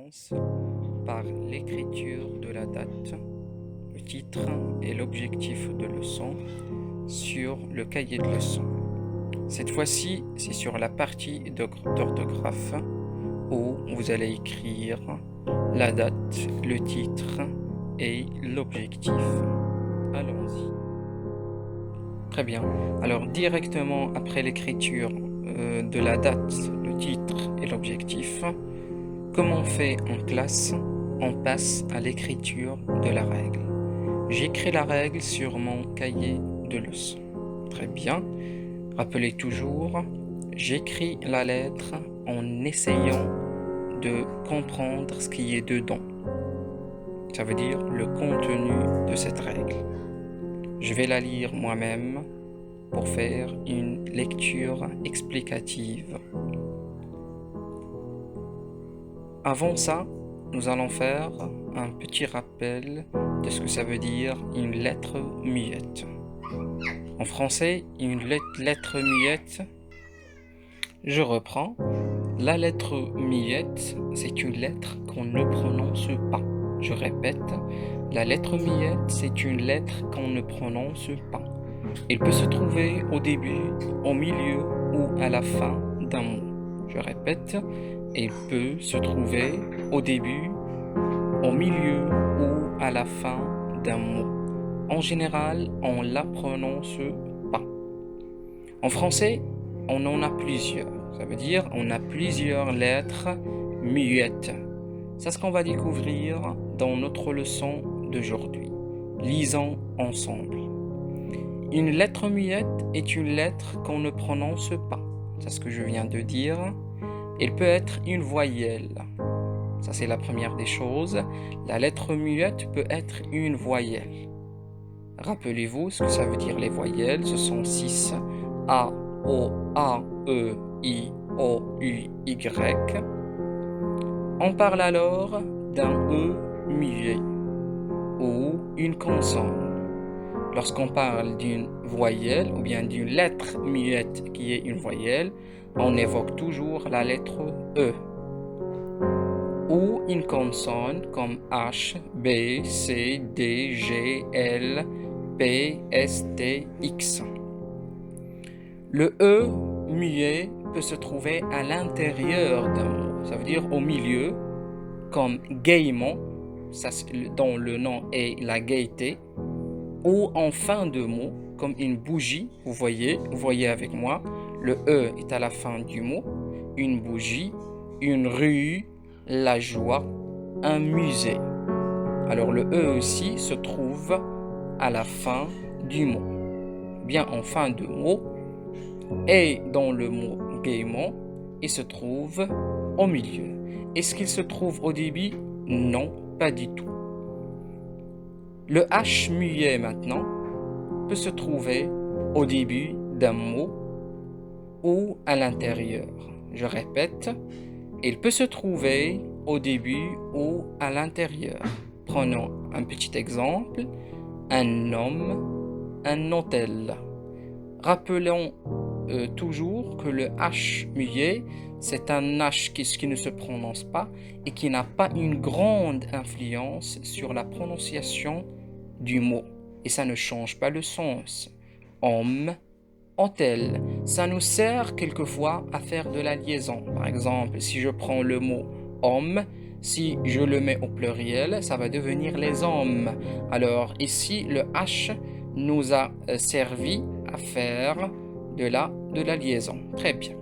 commence par l'écriture de la date, le titre et l'objectif de leçon sur le cahier de leçon. Cette fois-ci, c'est sur la partie d'orthographe où vous allez écrire la date, le titre et l'objectif. Allons-y. Très bien. Alors directement après l'écriture de la date, le titre et l'objectif, comme on fait en classe, on passe à l'écriture de la règle. J'écris la règle sur mon cahier de leçon. Très bien. Rappelez toujours, j'écris la lettre en essayant de comprendre ce qui est dedans. Ça veut dire le contenu de cette règle. Je vais la lire moi-même pour faire une lecture explicative. Avant ça, nous allons faire un petit rappel de ce que ça veut dire une lettre muette. En français, une lettre muette, je reprends. La lettre muette, c'est une lettre qu'on ne prononce pas. Je répète, la lettre muette, c'est une lettre qu'on ne prononce pas. Elle peut se trouver au début, au milieu ou à la fin d'un mot. Je répète, elle peut se trouver au début, au milieu ou à la fin d'un mot. En général, on ne la prononce pas. En français, on en a plusieurs. Ça veut dire on a plusieurs lettres muettes. C'est ce qu'on va découvrir dans notre leçon d'aujourd'hui. Lisons ensemble. Une lettre muette est une lettre qu'on ne prononce pas. C'est ce que je viens de dire. Elle peut être une voyelle. Ça, c'est la première des choses. La lettre muette peut être une voyelle. Rappelez-vous ce que ça veut dire les voyelles. Ce sont 6. A, O, A, E, I, O, U, Y. On parle alors d'un E muet ou une consonne. Lorsqu'on parle d'une voyelle ou bien d'une lettre muette qui est une voyelle, on évoque toujours la lettre E. Ou une consonne comme H, B, C, D, G, L, P, S, T, X. Le E muet peut se trouver à l'intérieur d'un mot, ça veut dire au milieu, comme gaiement, dont le nom est la gaieté, ou en fin de mot, comme une bougie, vous voyez avec moi, le E est à la fin du mot, une bougie, une rue, la joie, un musée. Alors le E aussi se trouve à la fin du mot, bien en fin de mot, et dans le mot gaiement, il se trouve au milieu. Est-ce qu'il se trouve au début? Non, pas du tout. Le H muet maintenant peut se trouver au début d'un mot ou à l'intérieur. Je répète, il peut se trouver au début ou à l'intérieur. Prenons un petit exemple, un homme, un hôtel. Rappelons toujours que le H muet, c'est un H qui ne se prononce pas et qui n'a pas une grande influence sur la prononciation du mot. Et ça ne change pas le sens. Homme, hôtel. Ça nous sert quelquefois à faire de la liaison. Par exemple, si je prends le mot homme, si je le mets au pluriel, ça va devenir les hommes. Alors ici, le H nous a servi à faire de la liaison. Très bien.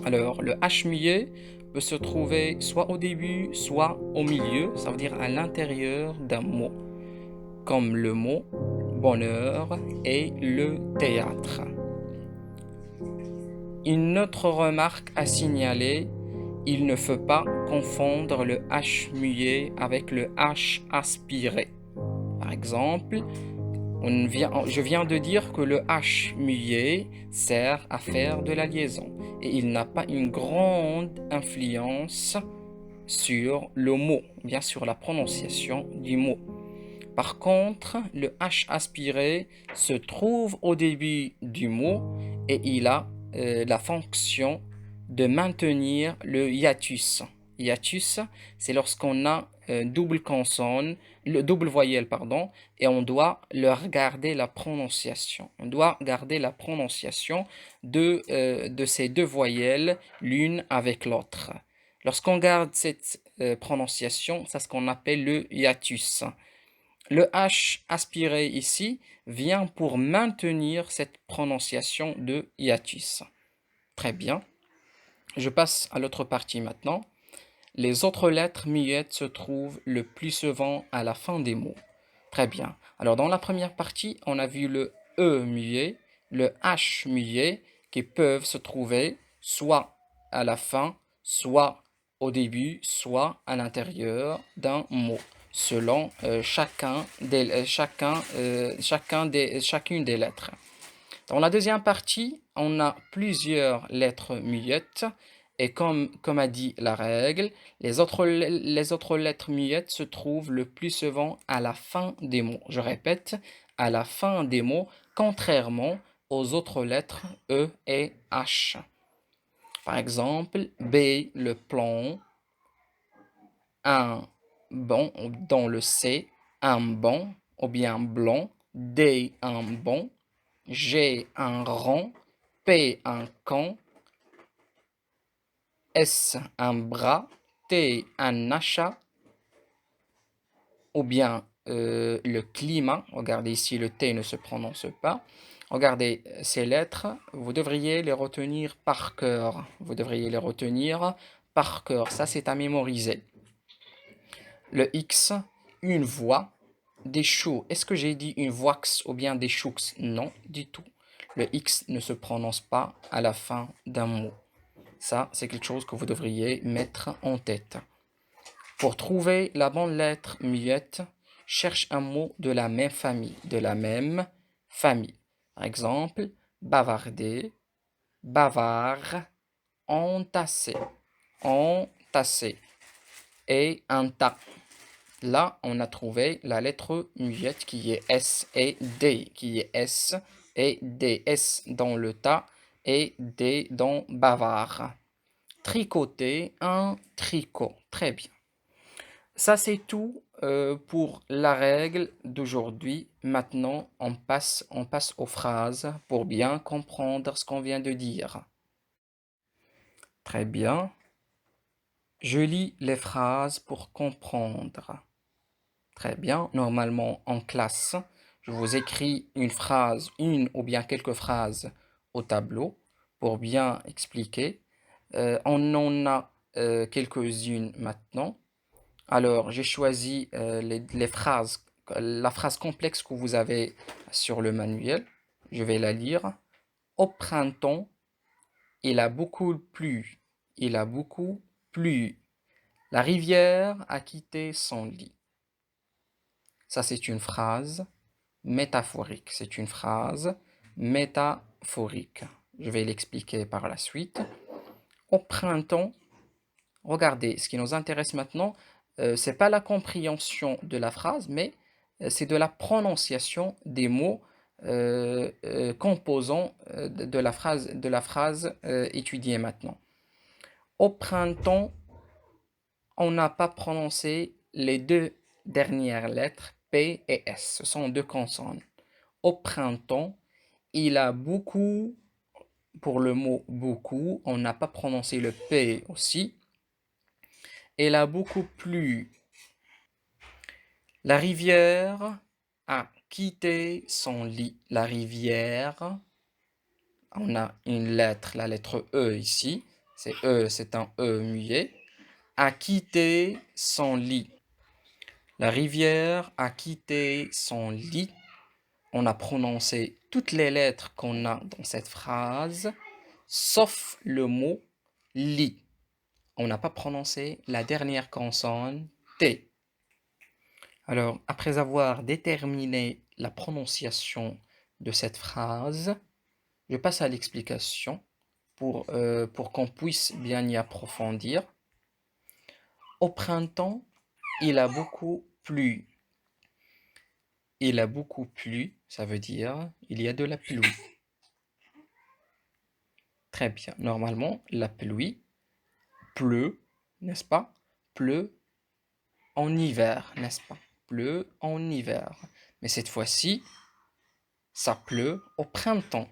Alors, le H muet peut se trouver soit au début, soit au milieu, ça veut dire à l'intérieur d'un mot, comme le mot bonheur et le théâtre. Une autre remarque à signaler, il ne faut pas confondre le H muet avec le H aspiré. Par exemple, je viens de dire que le H muet sert à faire de la liaison et il n'a pas une grande influence sur le mot, bien sur la prononciation du mot. Par contre, le H aspiré se trouve au début du mot et il a la fonction de maintenir le hiatus. hiatus, c'est lorsqu'on a double consonne, le double voyelle, pardon, et on doit leur garder la prononciation. On doit garder la prononciation de ces deux voyelles l'une avec l'autre. Lorsqu'on garde cette prononciation, c'est ce qu'on appelle le hiatus. Le H aspiré ici vient pour maintenir cette prononciation de hiatus. Très bien. Je passe à l'autre partie maintenant. Les autres lettres muettes se trouvent le plus souvent à la fin des mots. Très bien. Alors dans la première partie, on a vu le E muet, le H muet qui peuvent se trouver soit à la fin, soit au début, soit à l'intérieur d'un mot, selon chacune des lettres. Dans la deuxième partie, on a plusieurs lettres muettes et comme a dit la règle, les autres lettres muettes se trouvent le plus souvent à la fin des mots. Je répète, à la fin des mots, contrairement aux autres lettres E et H. Par exemple, B, le plan, un bon, dans le C, un bon, ou bien blanc, D, un bon, G, un rond, P, un camp, S, un bras, T, un achat, ou bien le climat. Regardez ici, le T ne se prononce pas. Regardez ces lettres, vous devriez les retenir par cœur. Vous devriez les retenir par cœur. Ça, c'est à mémoriser. Le X, une voix, des choux. Est-ce que j'ai dit une voix ou bien des choux? Non, du tout. Le X ne se prononce pas à la fin d'un mot. Ça, c'est quelque chose que vous devriez mettre en tête. Pour trouver la bonne lettre muette, cherche un mot de la même famille. Par exemple, bavarder, bavard, entasser, et un tas. Là, on a trouvé la lettre muette qui est S et D, S dans le tas et D dans bavard. Tricoter, un tricot. Très bien. Ça, c'est tout pour la règle d'aujourd'hui. Maintenant, on passe aux phrases pour bien comprendre ce qu'on vient de dire. Très bien. Je lis les phrases pour comprendre. Très bien. Normalement, en classe, je vous écris une phrase, une ou bien quelques phrases au tableau pour bien expliquer. On en a quelques-unes maintenant. Alors, j'ai choisi la phrase complexe que vous avez sur le manuel. Je vais la lire. Au printemps, il a beaucoup plu. Il a beaucoup plu. La rivière a quitté son lit. Ça, c'est une phrase métaphorique. C'est une phrase métaphorique. Je vais l'expliquer par la suite. Au printemps, regardez, ce qui nous intéresse maintenant, c'est pas la compréhension de la phrase, mais c'est de la prononciation des mots composants de la phrase étudiée maintenant. Au printemps, on n'a pas prononcé les deux dernières lettres P et S. Ce sont deux consonnes. Au printemps, il a beaucoup, pour le mot beaucoup, on n'a pas prononcé le P aussi. Il a beaucoup plu. La rivière a quitté son lit. La rivière, on a une lettre, la lettre E ici. C'est E, c'est un E muet. A quitté son lit. La rivière a quitté son lit. On a prononcé toutes les lettres qu'on a dans cette phrase, sauf le mot lit. On n'a pas prononcé la dernière consonne T. Alors, après avoir déterminé la prononciation de cette phrase, je passe à l'explication pour qu'on puisse bien y approfondir. Au printemps, il a beaucoup plu. Il a beaucoup plu, ça veut dire il y a de la pluie. Très bien. Normalement, la pluie pleut, n'est-ce pas? pleut en hiver, n'est-ce pas? Pleut en hiver. Mais cette fois-ci, ça pleut au printemps.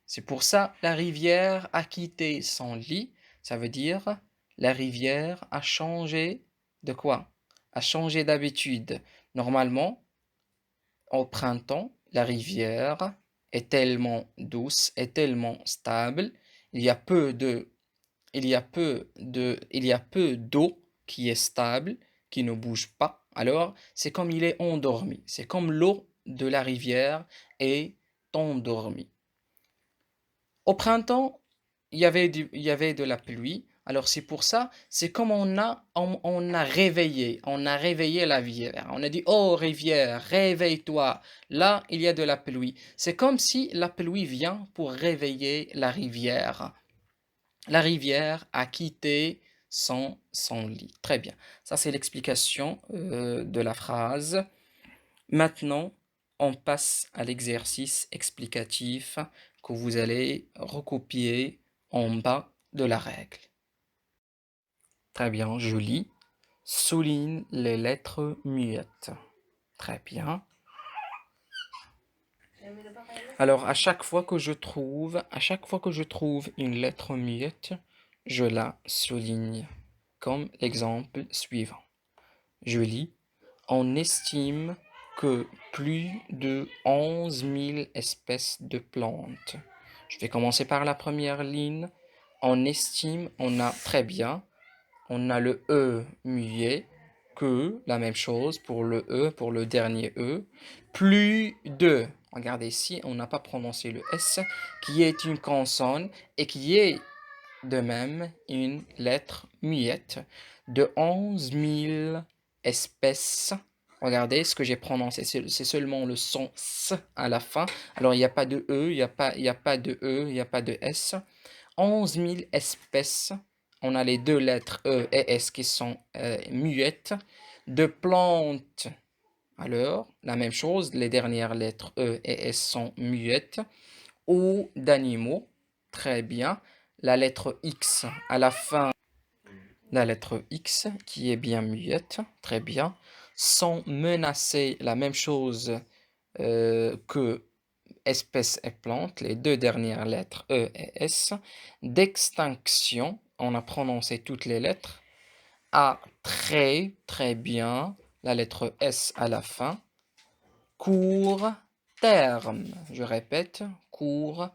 C'est pour ça la rivière a quitté son lit. Ça veut dire la rivière a changé de quoi? A changé d'habitude. Normalement, au printemps, la rivière est tellement douce, est tellement stable. Il y a peu de, il y a peu d'eau qui est stable, qui ne bouge pas. Alors, c'est comme il est endormi. C'est comme l'eau de la rivière est endormie. Au printemps, il y avait de la pluie. Alors c'est pour ça, c'est comme on a réveillé la rivière. On a dit, oh rivière, réveille-toi. Là, il y a de la pluie. C'est comme si la pluie vient pour réveiller la rivière. La rivière a quitté son lit. Très bien. Ça, c'est l'explication de la phrase. Maintenant, on passe à l'exercice explicatif que vous allez recopier en bas de la règle. Très bien, je lis. Souligne les lettres muettes. Très bien. Alors, à chaque fois que je trouve une lettre muette, je la souligne, comme l'exemple suivant. Je lis. On estime que plus de 11 000 espèces de plantes. Je vais commencer par la première ligne. On estime, on a très bien, on a le E muet, que, la même chose pour le E, pour le dernier E. Plus de, regardez ici, on n'a pas prononcé le S, qui est une consonne et qui est de même une lettre muette de 11 000 espèces. Regardez ce que j'ai prononcé, c'est seulement le son S à la fin. Alors il n'y a pas de E, il n'y a pas de E, il n'y a pas de S. 11 000 espèces. On a les deux lettres E et S qui sont muettes. De plantes. Alors, la même chose, les dernières lettres E et S sont muettes. Ou d'animaux. Très bien. La lettre X à la fin, la lettre X qui est bien muette, très bien, sont menacées, la même chose que espèces et plantes, les deux dernières lettres E et S, d'extinction, on a prononcé toutes les lettres, à très, très bien, la lettre S à la fin, court terme, je répète, court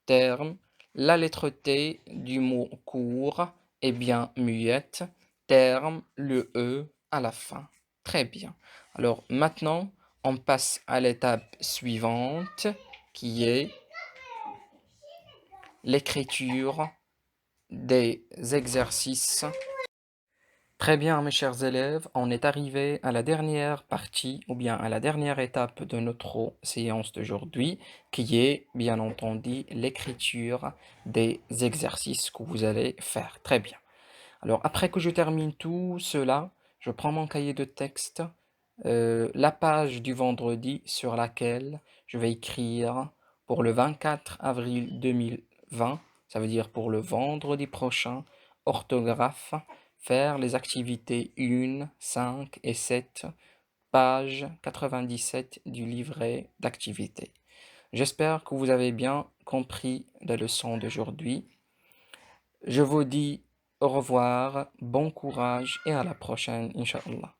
terme, la lettre T du mot court est bien muette, terme, le E à la fin. Très bien. Alors maintenant, on passe à l'étape suivante qui est l'écriture des exercices. Très bien, mes chers élèves, on est arrivé à la dernière partie ou bien à la dernière étape de notre séance d'aujourd'hui qui est bien entendu l'écriture des exercices que vous allez faire. Très bien. Alors après que je termine tout cela, je prends mon cahier de texte, la page du vendredi sur laquelle je vais écrire pour le 24 avril 2020, ça veut dire pour le vendredi prochain, orthographe, faire les activités 1, 5 et 7, page 97 du livret d'activités. J'espère que vous avez bien compris la leçon d'aujourd'hui. Je vous dis au revoir, bon courage et à la prochaine, Inch'Allah.